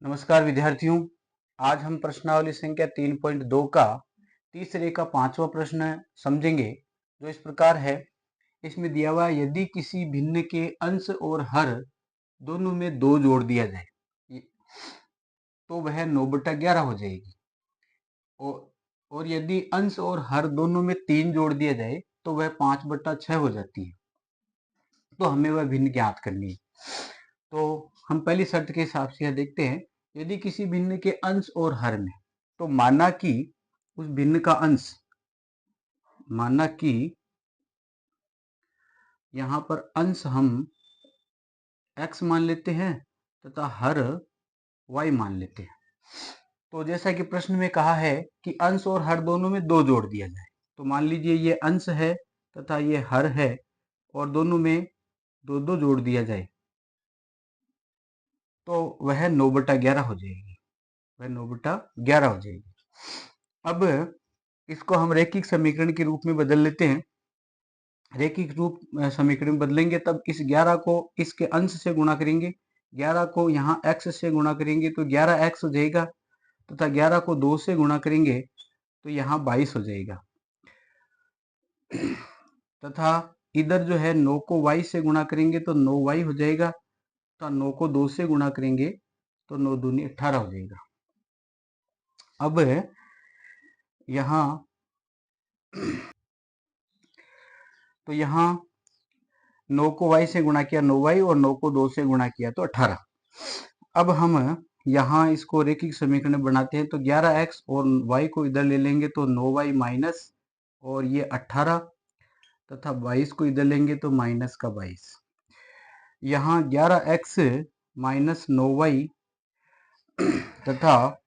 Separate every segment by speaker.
Speaker 1: नमस्कार विद्यार्थियों। आज हम प्रश्नावली संख्या 3.2 का तीसरे का पांचवा प्रश्न समझेंगे, जो इस प्रकार है। इसमें दिया हुआ है, यदि किसी भिन्न के अंश और हर दोनों में 2 जोड़ दिया जाए तो वह 9/11 हो जाएगी। और यदि अंश और हर दोनों में 3 जोड़ दिया जाए तो वह 5/6 हो जाती है। तो हमें वह भिन्न ज्ञात करनी है। तो हम पहली शर्त के हिसाब से यह देखते हैं, यदि किसी भिन्न के अंश और हर में, तो माना कि उस भिन्न का अंश, माना कि यहां पर अंश हम x मान लेते हैं तथा हर y मान लेते हैं। तो जैसा कि प्रश्न में कहा है कि अंश और हर दोनों में 2 जोड़ दिया जाए, तो मान लीजिए ये अंश है तथा ये हर है और दोनों में 2-2 जोड़ दिया जाए तो वह 9/11 हो जाएगी। वह 9/11 हो जाएगी। अब इसको हम रैखिक समीकरण के रूप में बदल लेते हैं। रैखिक रूप समीकरण में बदलेंगे तब इस 11 को इसके अंश से गुणा करेंगे, 11 को यहाँ x से गुणा करेंगे तो 11x हो जाएगा, तथा 11 को 2 से गुणा करेंगे तो यहाँ 22 हो जाएगा। तथा इधर जो है 9 को y से गुणा करेंगे तो 9y हो जाएगा, तथा 9 को 2 से गुणा करेंगे तो 9 दूनी 18 हो जाएगा। अब यहाँ तो यहाँ 9 को y से गुणा किया 9y और 9 को 2 से गुणा किया तो 18। अब हम यहाँ इसको रैखिक समीकरण बनाते हैं, तो 11x और y को इधर ले लेंगे तो 9y माइनस और ये 18, तथा 22 को इधर लेंगे तो माइनस का 22। यहाँ 11x माइनस 9y तथा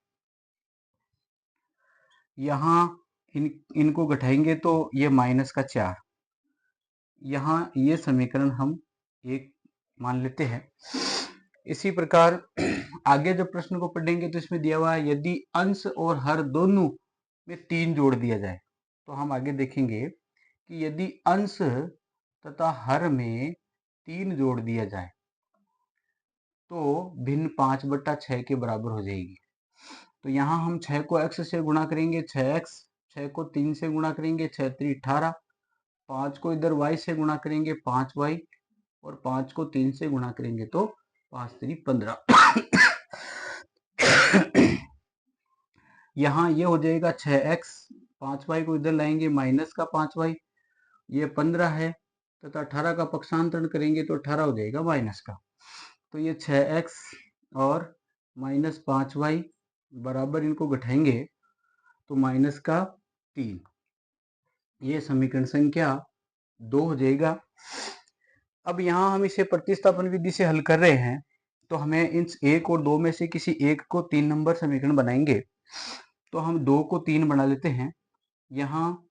Speaker 1: यहाँ इनको घटाएंगे तो ये माइनस का 4। यहाँ ये समीकरण हम एक मान लेते हैं। इसी प्रकार आगे जब प्रश्न को पढ़ेंगे तो इसमें दिया हुआ है, यदि अंश और हर दोनों में 3 जोड़ दिया जाए, तो हम आगे देखेंगे कि यदि अंश तथा हर में 3 जोड़ दिया जाए तो भिन्न 5/6 के बराबर हो जाएगी। तो यहाँ हम 6 को x से गुणा करेंगे 6x, 6 को 3 से गुणा करेंगे 6 3 18, 5 को इधर y से गुणा करेंगे 5y और 5 को 3 से गुणा करेंगे तो 5 3 15। यहाँ ये हो जाएगा 6x, 5y को इधर लाएंगे माइनस का 5y, ये 15 है, तथा 18 का पक्षांतरण करेंगे तो 18 हो जाएगा माइनस का। तो ये 6x और माइनस 5y बराबर, इनको घटाएंगे तो माइनस का 3। ये समीकरण संख्या 2 हो जाएगा। अब यहाँ हम इसे प्रतिस्थापन विधि से हल कर रहे हैं, तो हमें इन 1 और 2 में से किसी एक को 3 नंबर समीकरण बनाएंगे। तो हम 2 को 3 बना लेते हैं। यहाँ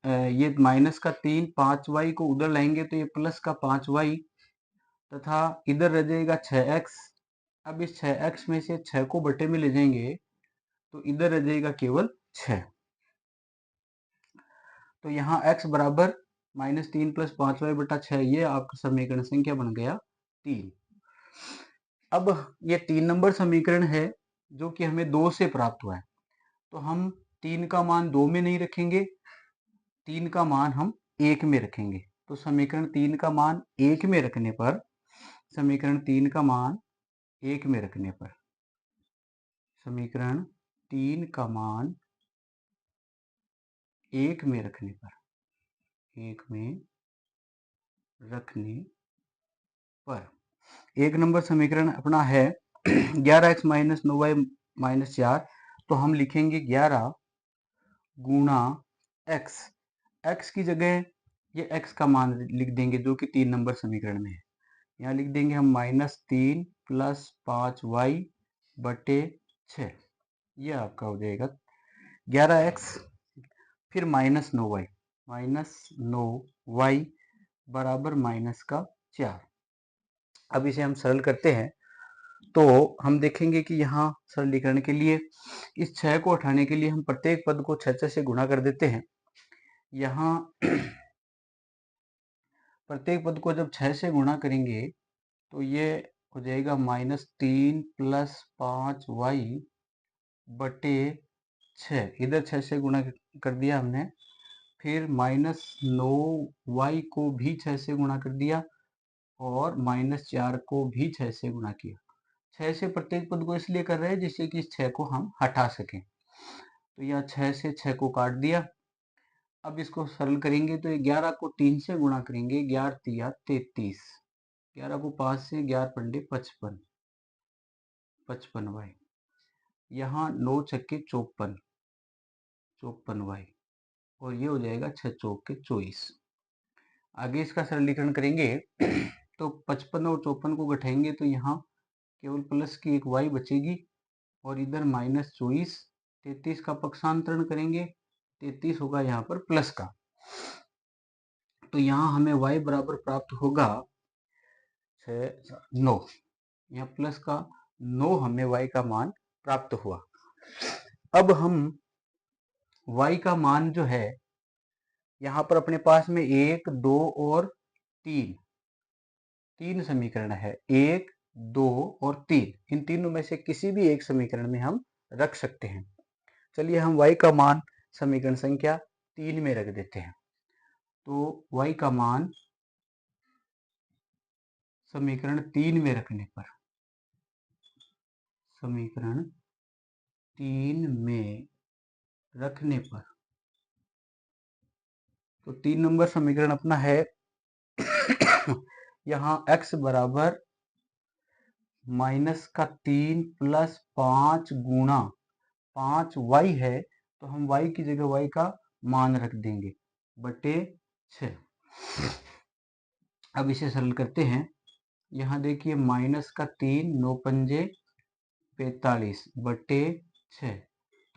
Speaker 1: ये माइनस का 3, 5y को उधर लाएंगे तो ये प्लस का 5y, तथा इधर रह जाएगा 6x। अब इस 6x में से 6 को बटे में ले जाएंगे तो इधर रह जाएगा केवल 6। तो यहाँ x बराबर -3 + 5y/6, ये आपका समीकरण संख्या बन गया 3। अब ये 3 नंबर समीकरण है जो कि हमें 2 से प्राप्त हुआ है, तो हम 3 का मान 2 में नहीं रखेंगे, 3 का मान हम 1 में रखेंगे। तो समीकरण 3 का मान 1 में रखने पर, समीकरण 3 का मान 1 में रखने पर, समीकरण 3 का मान 1 में रखने पर, 1 में रखने पर 1 नंबर समीकरण अपना है 11x - 9y - 4। तो हम लिखेंगे 11 गुणा x, x की जगह ये x का मान लिख देंगे जो कि 3 नंबर समीकरण में है। यहाँ लिख देंगे हम -3 + 5y/6, ये आपका हो जाएगा 11x, फिर -9y, -9y बराबर माइनस का 4। अब इसे हम सरल करते हैं तो हम देखेंगे कि यहाँ सरलीकरण के लिए इस 6 को हटाने के लिए हम प्रत्येक पद को 6 से गुणा कर देते हैं। यहाँ प्रत्येक पद को जब 6 से गुणा करेंगे तो ये हो जाएगा -3 + 5y बटे 6, इधर 6 से गुणा कर दिया हमने, फिर -9y को भी 6 से गुणा कर दिया और -4 को भी 6 से गुणा किया। 6 से प्रत्येक पद को इसलिए कर रहे हैं जिससे कि इस 6 को हम हटा सकें। तो यहाँ 6 से 6 को काट दिया। अब इसको सरल करेंगे तो 11 को 3 से गुणा करेंगे, 11 तिया 33, 11 को 5 से, 11 पंडे 55, 55y, यहाँ 9 छक्के 54, 54y, और ये हो जाएगा 6 चौके 24। आगे इसका सरलीकरण करेंगे तो 55 और 54 को घटाएंगे तो यहाँ केवल प्लस की एक y बचेगी और इधर -24, 33 का पक्षांतरण करेंगे, 33 होगा यहाँ पर प्लस का, तो यहाँ हमें y बराबर प्राप्त होगा 9, यहाँ प्लस का 9 हमें y का मान प्राप्त हुआ। अब हम y का मान जो है यहाँ पर अपने पास में 1, 2 और 3 समीकरण है, 1, 2 और 3, इन तीनों में से किसी भी एक समीकरण में हम रख सकते हैं। चलिए हम y का मान समीकरण संख्या 3 में रख देते हैं। तो y का मान समीकरण 3 में रखने पर, समीकरण 3 में रखने पर, तो 3 नंबर समीकरण अपना है यहाँ x बराबर -3 + 5 गुणा 5y है, तो हम y की जगह y का मान रख देंगे बटे 6। अब इसे सरल करते हैं। यहाँ देखिए -3, 9 पंजे 45 बटे 6,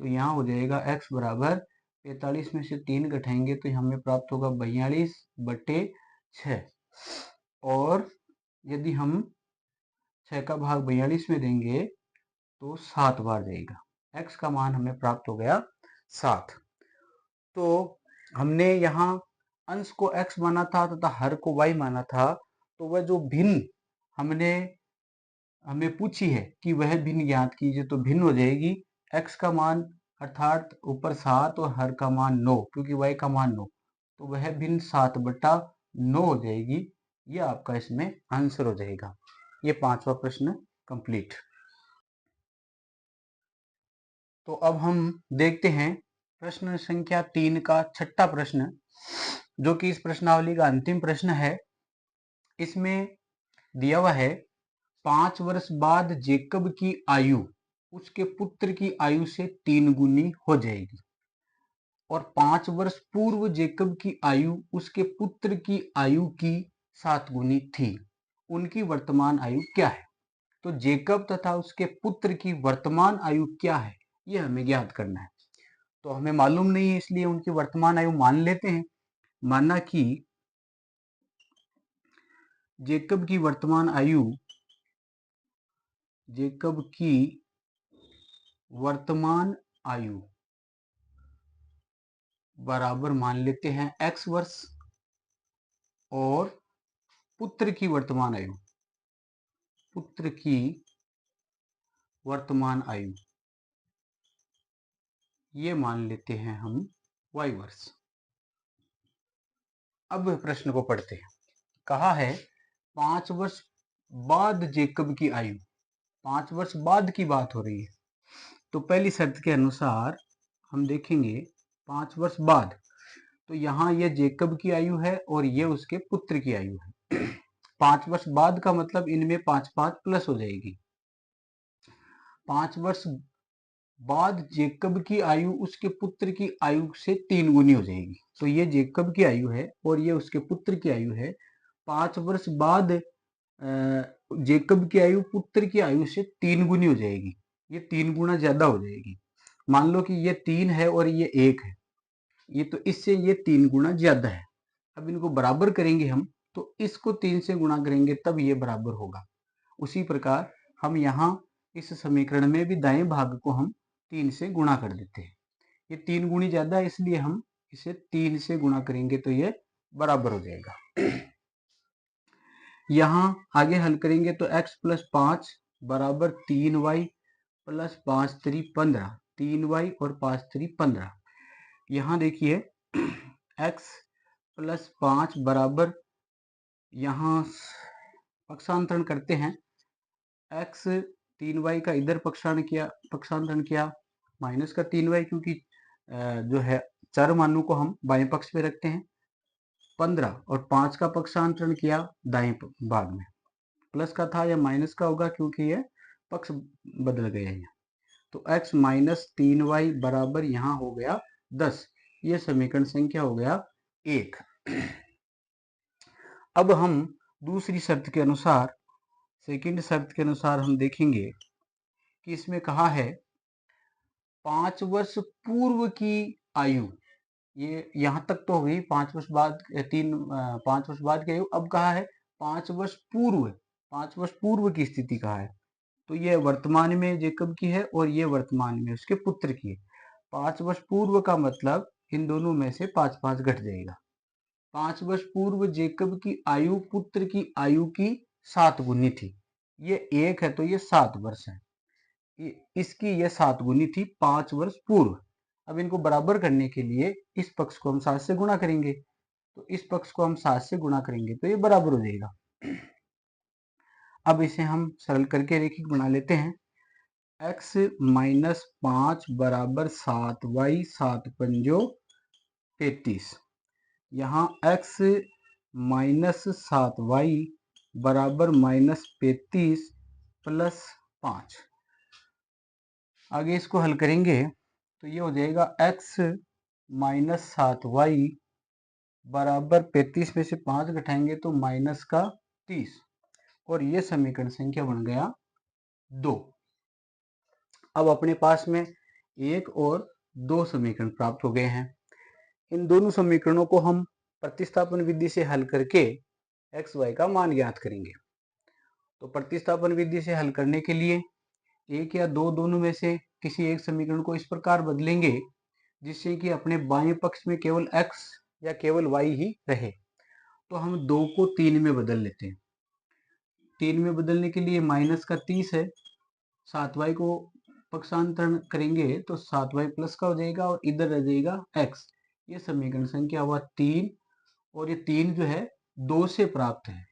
Speaker 1: तो यहाँ हो जाएगा x बराबर 45 में से 3 घटाएंगे तो हमें प्राप्त होगा 42 बटे 6, और यदि हम 6 का भाग 42 में देंगे तो 7 बार देगा। x का मान हमें प्राप्त हो गया 7। तो हमने यहाँ अंश को x माना था तथा हर को y माना था, तो वह जो भिन्न हमें पूछी है कि वह भिन्न ज्ञात कीजिए, तो भिन्न हो जाएगी x का मान अर्थात ऊपर 7 और हर का मान 9, क्योंकि y का मान 9, तो वह भिन्न 7/9 हो जाएगी। ये आपका इसमें आंसर हो जाएगा। ये 5वां प्रश्न कंप्लीट। तो अब हम देखते हैं प्रश्न संख्या 3 का 6ठा प्रश्न, जो कि इस प्रश्नावली का अंतिम प्रश्न है। इसमें दिया हुआ है 5 वर्ष बाद जेकब की आयु उसके पुत्र की आयु से 3 गुनी हो जाएगी, और 5 वर्ष पूर्व जेकब की आयु उसके पुत्र की आयु की 7 गुनी थी। उनकी वर्तमान आयु क्या है? तो जेकब तथा उसके पुत्र की वर्तमान आयु क्या है, यह हमें ज्ञात करना है। तो हमें मालूम नहीं है, इसलिए उनकी वर्तमान आयु मान लेते हैं। माना कि जेकब की वर्तमान आयु, जेकब की वर्तमान आयु बराबर मान लेते हैं x वर्ष, और पुत्र की वर्तमान आयु, पुत्र की वर्तमान आयु ये मान लेते हैं हम y वर्ष। अब प्रश्न को पढ़ते हैं। कहा है 5 वर्ष बाद जेकब की आयु, 5 वर्ष बाद की बात हो रही है, तो पहली शर्त के अनुसार हम देखेंगे 5 वर्ष बाद, तो यहाँ ये जेकब की आयु है और ये उसके पुत्र की आयु है। 5 वर्ष बाद का मतलब इनमें 5-5 प्लस हो जाएगी। 5 वर्ष बाद जेकब की आयु उसके पुत्र की आयु से 3 गुनी हो जाएगी। तो ये जेकब की आयु है और ये उसके पुत्र की आयु है। 5 वर्ष बाद जेकब की आयु पुत्र की आयु से 3 गुनी हो जाएगी, ये 3 गुना ज्यादा हो जाएगी। मान लो कि ये 3 है और ये 1 है, ये तो इससे ये 3 गुना ज्यादा है। अब इनको बराबर करेंगे हम, तो इसको 3 से गुणा करेंगे तब ये बराबर होगा। उसी प्रकार हम यहाँ इस समीकरण में भी दाएं भाग को हम 3 से गुणा कर देते हैं। ये 3 गुनी ज्यादा है, इसलिए हम इसे 3 से गुणा करेंगे तो ये बराबर हो जाएगा। यहाँ आगे हल करेंगे तो x प्लस 5 बराबर 3y प्लस 5 3 15, 3y और 5 3 15। यहाँ देखिए x प्लस 5 बराबर, यहाँ पक्षांतरण करते हैं, x 3y का इधर पक्षांतरण किया माइनस का 3y, क्योंकि जो है चर मानों को हम बाएं पक्ष पे रखते हैं। 15 और 5 का पक्षांतरण किया दाएं भाग में, प्लस का था या माइनस का होगा क्योंकि ये पक्ष बदल गए हैं। तो x माइनस 3y बराबर यहाँ हो गया 10। ये समीकरण संख्या हो गया 1। अब हम दूसरी शर्त के अनुसार, सेकंड शर्त के अनुसार हम देखेंगे कि इसमें कहा है 5 वर्ष पूर्व की आयु, ये यहाँ तक तो हुई 5 वर्ष बाद 5 वर्ष बाद की आयु। अब कहा है 5 वर्ष पूर्व, 5 वर्ष पूर्व की स्थिति कहा है। तो ये वर्तमान में जेकब की है और ये वर्तमान में उसके पुत्र की है। 5 वर्ष पूर्व का मतलब इन दोनों में से 5 5 घट जाएगा। 5 वर्ष पूर्व जेकब की आयु पुत्र की आयु की 7 गुनी थी। ये 1 है तो ये 7 वर्ष है, इसकी ये 7 गुनी थी 5 वर्ष पूर्व। अब इनको बराबर करने के लिए इस पक्ष को हम 7 से गुणा करेंगे, तो इस पक्ष को हम 7 से गुणा करेंगे तो ये बराबर हो जाएगा। अब इसे हम सरल करके रेखिक बना लेते हैं। x माइनस 5 बराबर 7y, 7 पंजो 33। यहाँ x माइनस 7y बराबर माइनस 35 प्लस 5। आगे इसको हल करेंगे तो ये हो जाएगा x माइनस 7y बराबर 35 में से 5 घटाएंगे तो माइनस का 30, और ये समीकरण संख्या बन गया 2। अब अपने पास में 1 और 2 समीकरण प्राप्त हो गए हैं। इन दोनों समीकरणों को हम प्रतिस्थापन विधि से हल करके x y का मान ज्ञात करेंगे। तो प्रतिस्थापन विधि से हल करने के लिए एक या दो दोनों में से किसी एक समीकरण को इस प्रकार बदलेंगे जिससे कि अपने बाएं पक्ष में केवल x या केवल y ही रहे। तो हम 2 को 3 में बदल लेते हैं। 3 में बदलने के लिए माइनस का 30 है, 7y को पक्षांतरण करेंगे तो 7y प्लस का हो जाएगा और इधर रह जाएगा x। ये समीकरण संख्या हुआ 3, और ये 3 जो है 2 से प्राप्त है।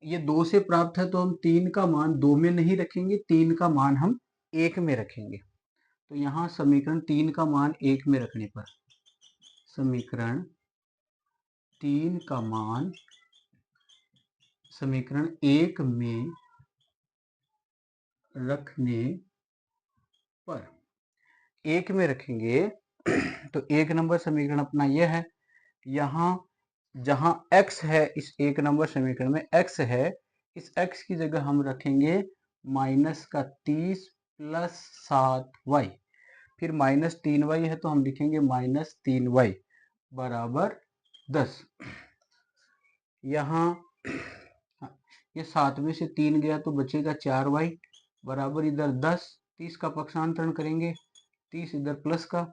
Speaker 1: ये 2 से प्राप्त है तो हम 3 का मान 2 में नहीं रखेंगे, 3 का मान हम 1 में रखेंगे। तो यहाँ समीकरण 3 का मान 1 में रखने पर, समीकरण 3 का मान समीकरण 1 में रखने पर, 1 में रखेंगे तो 1 नंबर समीकरण अपना यह है। यहाँ जहाँ x है, इस 1 नंबर समीकरण में x है, इस x की जगह हम रखेंगे माइनस का 30 प्लस 7y, फिर माइनस 3y है तो हम लिखेंगे माइनस 3y बराबर 10। यहाँ ये 7 में से 3 गया तो बचेगा 4y बराबर इधर 10। 30 का पक्षांतरण करेंगे, 30 इधर प्लस का,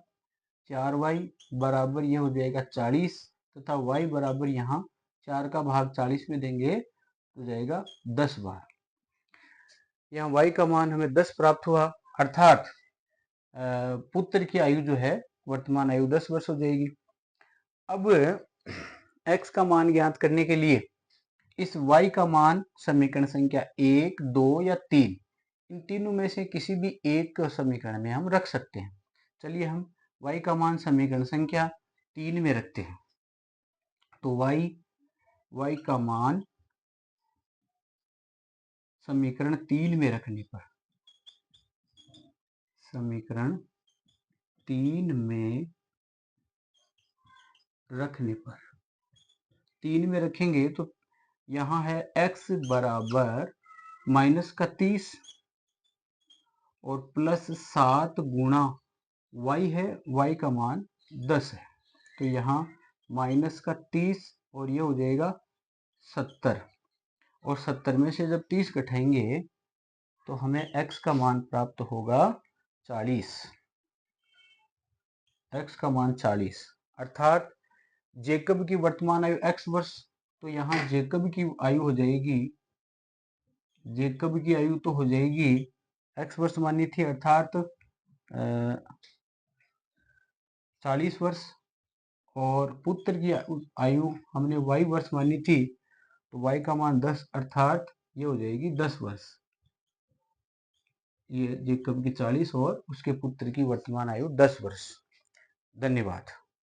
Speaker 1: 4y बराबर ये हो जाएगा 40, तथा y बराबर यहाँ 4 का भाग 40 में देंगे तो जाएगा 10 बार। यहाँ y का मान हमें 10 प्राप्त हुआ, अर्थात पुत्र की आयु जो है वर्तमान आयु 10 वर्ष हो जाएगी। अब x का मान ज्ञात करने के लिए इस y का मान समीकरण संख्या 1, 2 या 3, इन तीनों में से किसी भी एक समीकरण में हम रख सकते हैं। चलिए हम y का मान समीकरण संख्या 3 में रखते हैं। तो y का मान समीकरण 3 में रखने पर, समीकरण 3 में रखने पर, 3 में रखेंगे तो यहाँ है x बराबर माइनस का 30 और प्लस 7 गुणा y है, y का मान 10 है, तो यहाँ माइनस का 30 और ये हो जाएगा 70, और 70 में से जब 30 घटाएंगे तो हमें x का मान प्राप्त होगा 40, x का मान 40, अर्थात जेकब की वर्तमान आयु x वर्ष तो यहाँ जेकब की आयु हो जाएगी, जेकब की आयु तो हो जाएगी x वर्ष मानी थी, अर्थात 40 वर्ष, और पुत्र की आयु हमने y वर्ष मानी थी, तो y का मान 10, अर्थात ये हो जाएगी 10 वर्ष। ये जेकब की 40 और उसके पुत्र की वर्तमान आयु 10 वर्ष। धन्यवाद।